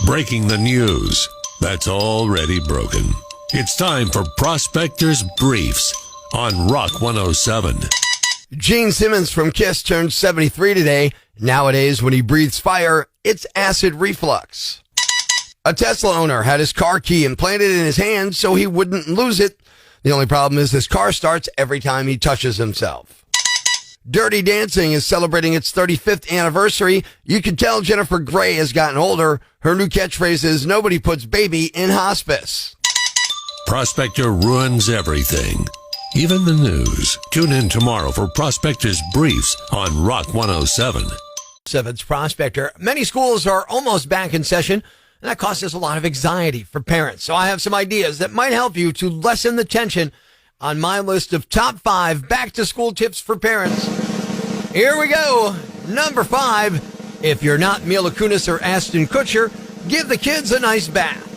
Breaking the news that's already broken. It's time for Prospector's Briefs on Rock 107. Gene Simmons from Kiss turned 73 today. Nowadays, when he breathes fire, it's acid reflux. A Tesla owner had his car key implanted in his hand so he wouldn't lose it. The only problem is his car starts every time he touches himself. Dirty Dancing is celebrating its 35th anniversary. You can tell Jennifer Grey has gotten older. Her new catchphrase is, "Nobody puts baby in hospice." Prospector ruins everything, even the news. Tune in tomorrow for Prospector's Briefs on Rock 107. It's Prospector. Many schools are almost back in session, and that causes a lot of anxiety for parents. So I have some ideas that might help you to lessen the tension on my list of top 5 back-to-school tips for parents. Here we go. Number 5, if you're not Mila Kunis or Ashton Kutcher, give the kids a nice bath.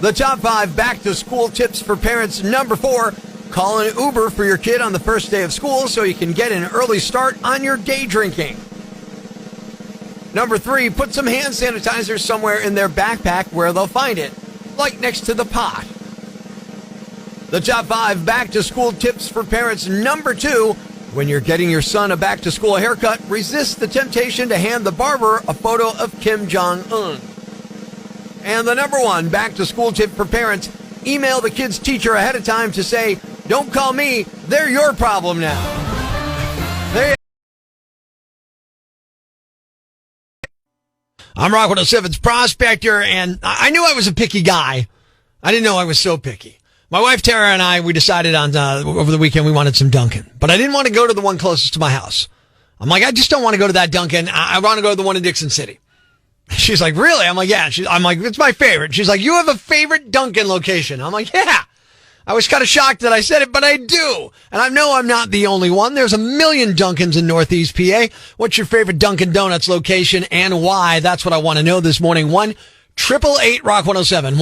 The top 5 back-to-school tips for parents. Number 4, call an Uber for your kid on the first day of school so you can get an early start on your day drinking. Number 3, put some hand sanitizer somewhere in their backpack where they'll find it, like next to the pot. The top 5 back-to-school tips for parents. Number 2, when you're getting your son a back-to-school haircut, resist the temptation to hand the barber a photo of Kim Jong-un. And the number 1 back-to-school tip for parents, email the kid's teacher ahead of time to say, "Don't call me, they're your problem now." I'm Rock 107's Prospector, and I knew I was a picky guy. I didn't know I was so picky. My wife Tara and I, we decided on over the weekend we wanted some Dunkin', but I didn't want to go to the one closest to my house. I'm like, I just don't want to go to that Dunkin'. I want to go to the one in Dixon City. She's like, really? I'm like, yeah. I'm like, it's my favorite. She's like, you have a favorite Dunkin' location? I'm like, yeah. I was kind of shocked that I said it, but I do. And I know I'm not the only one. There's a million Dunkins in Northeast PA. What's your favorite Dunkin' Donuts location and why? That's what I want to know this morning. 1-888-ROCK-107.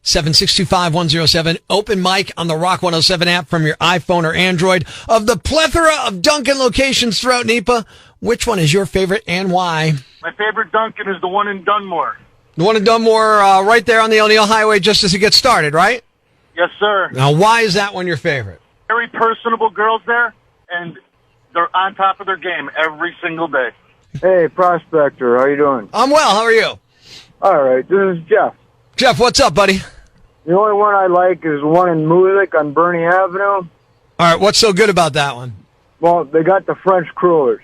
1-888-762-5107. Open mic on the Rock 107 app from your iPhone or Android. Of the plethora of Dunkin' locations throughout NEPA, which one is your favorite and why? My favorite Dunkin' is the one in Dunmore. The one in Dunmore, right there on the O'Neill Highway just as it gets started, right? Yes, sir. Now, why is that one your favorite? Very personable girls there, and they're on top of their game every single day. Hey, Prospector, how you doing? I'm well. How are you? All right, this is Jeff. Jeff, what's up, buddy? The only one I like is one in Music on Bernie Avenue. All right, what's so good about that one? Well, they got the French crullers.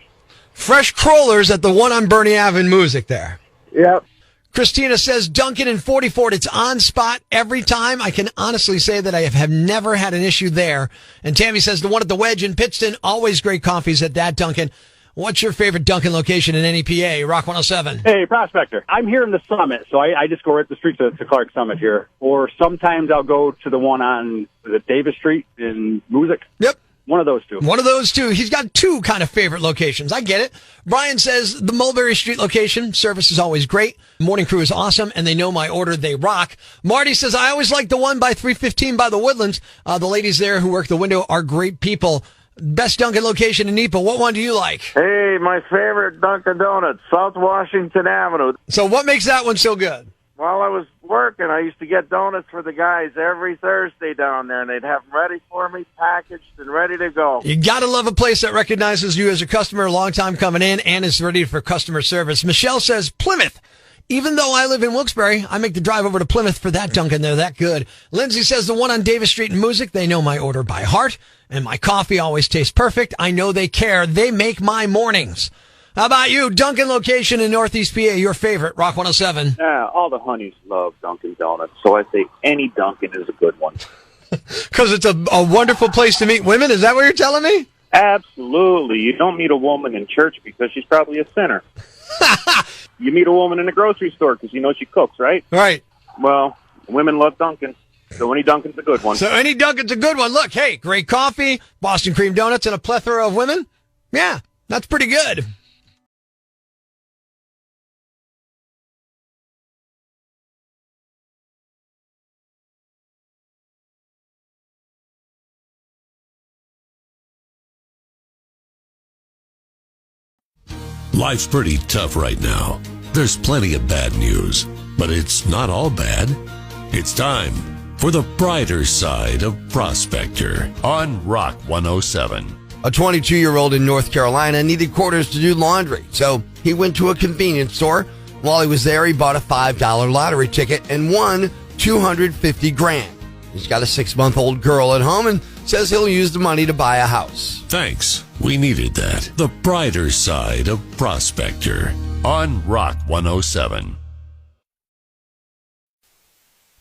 Fresh crawlers at the one on Bernie Avenue Music there. Yep. Christina says, Dunkin' in 44, it's on spot every time. I can honestly say that I have never had an issue there. And Tammy says, the one at the Wedge in Pittston, always great coffees at that Dunkin'. What's your favorite Dunkin' location in NEPA? Rock 107. Hey, Prospector. I'm here in the Summit, so I just go right up the street to Clark Summit here. Or sometimes I'll go to the one on Davis Street in Music. Yep. One of those two. One of those two. He's got 2 kind of favorite locations. I get it. Brian says the Mulberry Street location. Service is always great. Morning crew is awesome, and they know my order. They rock. Marty says, I always like the one by 315 by the Woodlands. The ladies there who work the window are great people. Best Dunkin' location in NEPA. What one do you like? Hey, my favorite Dunkin' Donuts, South Washington Avenue. So what makes that one so good? While I was working, I used to get donuts for the guys every Thursday down there, and they'd have them ready for me, packaged and ready to go. You gotta love a place that recognizes you as a customer, a long time coming in, and is ready for customer service. Michelle says, Plymouth. Even though I live in Wilkes-Barre, I make the drive over to Plymouth for that Dunkin'. They're that good. Lindsay says the one on Davis Street in Music, they know my order by heart, and my coffee always tastes perfect. I know they care. They make my mornings. How about you? Dunkin' location in Northeast PA, your favorite, Rock 107. Yeah, all the honeys love Dunkin' Donuts, so I say any Dunkin' is a good one. Because it's a wonderful place to meet women? Is that what you're telling me? Absolutely. You don't meet a woman in church because she's probably a sinner. You meet a woman in the grocery store because you know she cooks, right? Right. Well, women love Dunkin', so any Dunkin's a good one. So any Dunkin's a good one. Look, hey, great coffee, Boston cream donuts, and a plethora of women. Yeah, that's pretty good. Life's pretty tough right now. There's plenty of bad news, but it's not all bad. It's time for the brighter side of Prospector on Rock 107. A 22-year-old in North Carolina needed quarters to do laundry, so he went to a convenience store. While he was there, he bought a $5 lottery ticket and won $250,000. He's got a 6-month-old girl at home and says he'll use the money to buy a house. Thanks. We needed that. The brighter side of Prospector on Rock 107.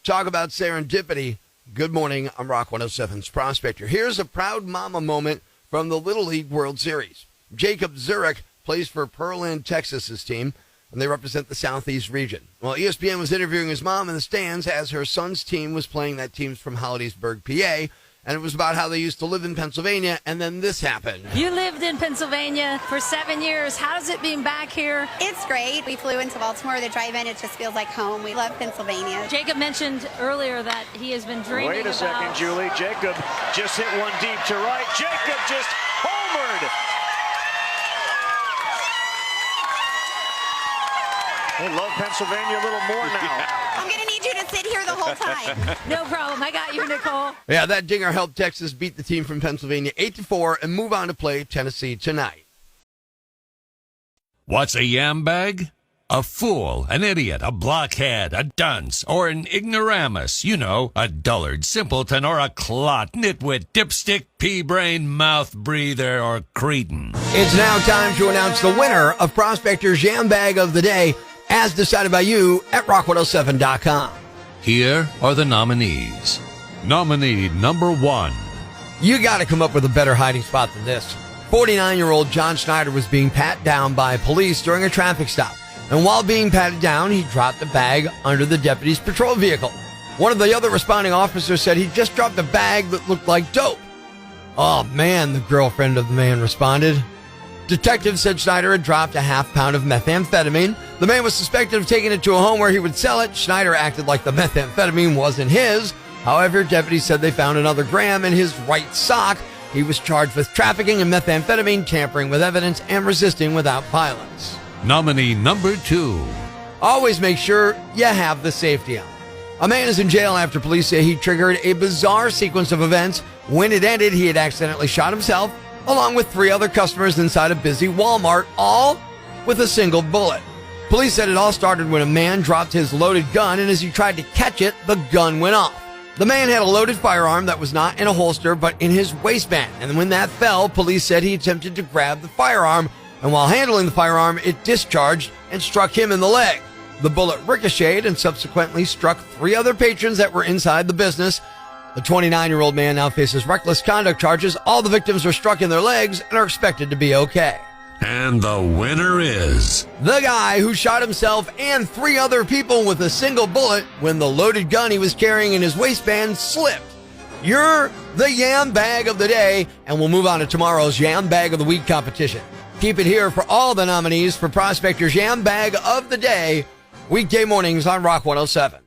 Talk about serendipity. Good morning. I'm Rock 107's Prospector. Here's a proud mama moment from the Little League World Series. Jacob Zurich plays for Pearland, Texas's team, and they represent the Southeast region. Well, ESPN was interviewing his mom in the stands as her son's team was playing. That team's from Hollidaysburg, PA, and it was about how they used to live in Pennsylvania, and then this happened. You lived in Pennsylvania for 7 years. How's it being back here? It's great. We flew into Baltimore, the drive-in. It just feels like home. We love Pennsylvania. Jacob mentioned earlier that he has been dreaming Wait a second, Julie. Jacob just hit one deep to right. Jacob just homered. They love Pennsylvania a little more now. I'm going to need you to sit here the whole time. No problem. I got you, Nicole. Yeah, that dinger helped Texas beat the team from Pennsylvania 8-4 and move on to play Tennessee tonight. What's a yambag? A fool, an idiot, a blockhead, a dunce, or an ignoramus. You know, a dullard, simpleton, or a clot, nitwit, dipstick, pea-brain, mouth breather, or cretin. It's now time to announce the winner of Prospector's Yambag of the Day, as decided by you at rock107.com. Here are the nominees. Nominee number 1. You got to come up with a better hiding spot than this. 49-year-old John Schneider was being pat down by police during a traffic stop. And while being patted down, he dropped the bag under the deputy's patrol vehicle. One of the other responding officers said he just dropped a bag that looked like dope. Oh, man, the girlfriend of the man responded. Detectives said Schneider had dropped a half pound of methamphetamine. The man was suspected of taking it to a home where he would sell it. Schneider acted like the methamphetamine wasn't his. However, deputies said they found another gram in his right sock. He was charged with trafficking in methamphetamine, tampering with evidence, and resisting without violence. Nominee number 2. Always make sure you have the safety on. A man is in jail after police say he triggered a bizarre sequence of events. When it ended, he had accidentally shot himself, along with 3 other customers inside a busy Walmart, all with a single bullet. Police said it all started when a man dropped his loaded gun, and as he tried to catch it, the gun went off. The man had a loaded firearm that was not in a holster, but in his waistband, and when that fell, police said he attempted to grab the firearm, and while handling the firearm, it discharged and struck him in the leg. The bullet ricocheted and subsequently struck 3 other patrons that were inside the business. The 29-year-old man now faces reckless conduct charges. All the victims were struck in their legs and are expected to be okay. And the winner is the guy who shot himself and 3 other people with a single bullet when the loaded gun he was carrying in his waistband slipped. You're the Yam Bag of the Day, and we'll move on to tomorrow's Yam Bag of the Week competition. Keep it here for all the nominees for Prospector's Yam Bag of the Day, weekday mornings on Rock 107.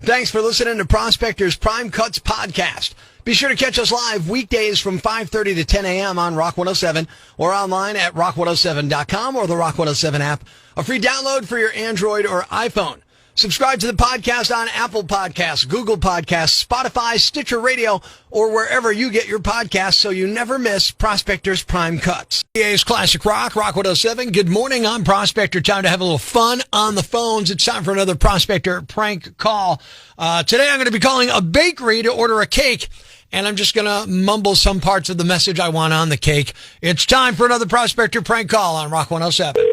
Thanks for listening to Prospector's Prime Cuts podcast. Be sure to catch us live weekdays from 5:30 to 10 a.m. on Rock 107 or online at rock107.com or the Rock 107 app, a free download for your Android or iPhone. Subscribe to the podcast on Apple Podcasts, Google Podcasts, Spotify, Stitcher Radio, or wherever you get your podcasts so you never miss Prospector's Prime Cuts. PA's Classic Rock, Rock 107. Good morning, I'm Prospector. Time to have a little fun on the phones. It's time for another Prospector prank call. Today I'm going to be calling a bakery to order a cake, and I'm just going to mumble some parts of the message I want on the cake. It's time for another Prospector prank call on Rock 107.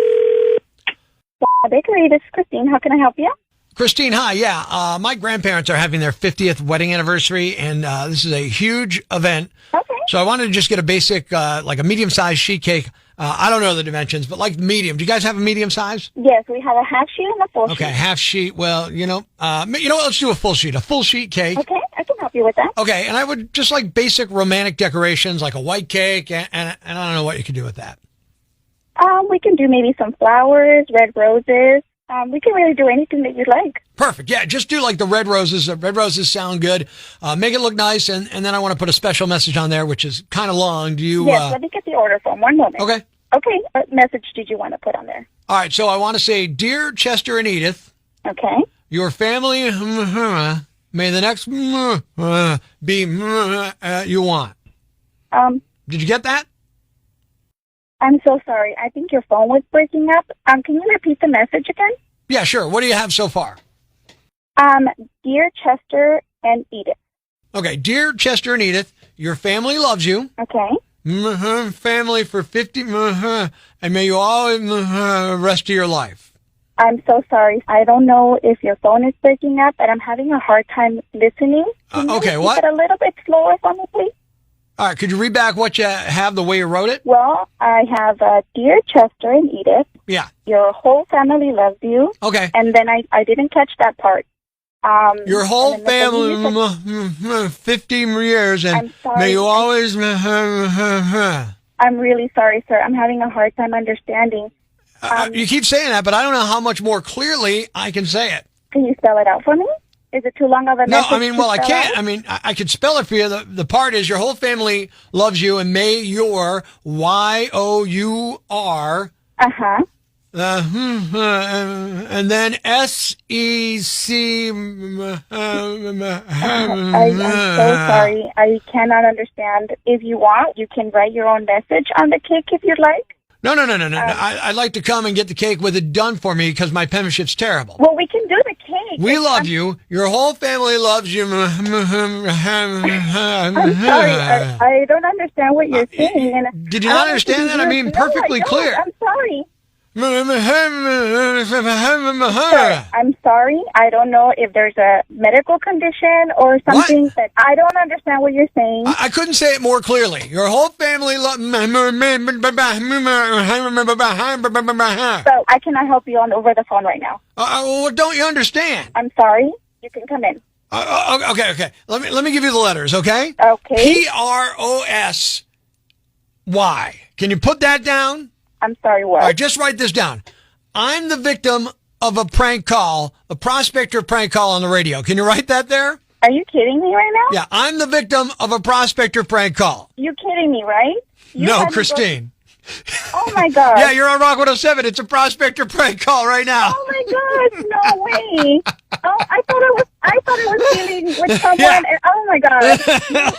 Bakery, this is Christine. How can I help you? Christine, hi. Yeah, my grandparents are having their 50th wedding anniversary, and this is a huge event. Okay. So I wanted to just get a basic, like a medium-sized sheet cake. I don't know the dimensions, but like medium. Do you guys have a medium size? Yes, we have a half sheet and a full sheet. Okay, half sheet. Well, you know what? Let's do a full sheet cake. Okay, I can help you with that. Okay, and I would just like basic romantic decorations, like a white cake, and I don't know what you could do with that. We can do maybe some flowers, red roses. We can really do anything that you'd like. Perfect. Yeah, just do like the red roses. Red roses sound good. Make it look nice, and then I want to put a special message on there, which is kind of long. Do you? Yes, let me get the order form. One moment. Okay. Okay, what message did you want to put on there? All right, so I want to say, Dear Chester and Edith. Okay. Your family, may the next be you want. Did you get that? I'm so sorry. I think your phone was breaking up. Can you repeat the message again? Yeah, sure. What do you have so far? Dear Chester and Edith. Okay, Dear Chester and Edith, your family loves you. Okay. Family for 50, and may you always rest of your life. I'm so sorry. I don't know if your phone is breaking up, but I'm having a hard time listening. Can okay, you what? Keep it a little bit slower for me, please? All right, could you read back what you have the way you wrote it? Well, I have Dear Chester and Edith. Yeah. Your whole family loves you. Okay. And then I didn't catch that part. Your whole family, 50 years, and may you always... I'm really sorry, sir. I'm having a hard time understanding. You keep saying that, but I don't know how much more clearly I can say it. Can you spell it out for me? Is it too long of a message? No, I mean, well, I can't. Out? I mean, I could spell it for you. The part is your whole family loves you, and may your Y-O-U-R... Uh-huh. And then S-E-C... I'm so sorry. I cannot understand. If you want, you can write your own message on the cake if you'd like. No. I'd like to come and get the cake with it done for me because my penmanship's terrible. Well, we can do the cake. We love you. Your whole family loves you. I'm sorry. I don't understand what you're saying. And did you not understand that? I mean, perfectly clear. I'm sorry. Sir, I'm sorry. I don't know if there's a medical condition or something, what? but I don't understand what you're saying. I couldn't say it more clearly. Your whole family loves... So I cannot help you over the phone right now. Well, don't you understand? I'm sorry. You can come in. Okay. Let me give you the letters, okay? Okay. P-R-O-S-Y. Can you put that down? I'm sorry, what? All right, just write this down. I'm the victim of a prank call, a Prospector prank call on the radio. Can you write that there? Are you kidding me right now? Yeah, I'm the victim of a Prospector prank call. You kidding me, right? No, Christine. Oh, my God. Yeah, you're on Rock 107. It's a Prospector prank call right now. Oh, my God. No way. Oh, I thought I was dealing with someone. Yeah. And, oh, my God.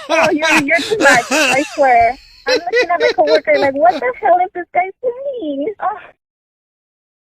Oh, you're too much. I swear. I'm looking at my coworker like, what the hell is this guy saying? Oh.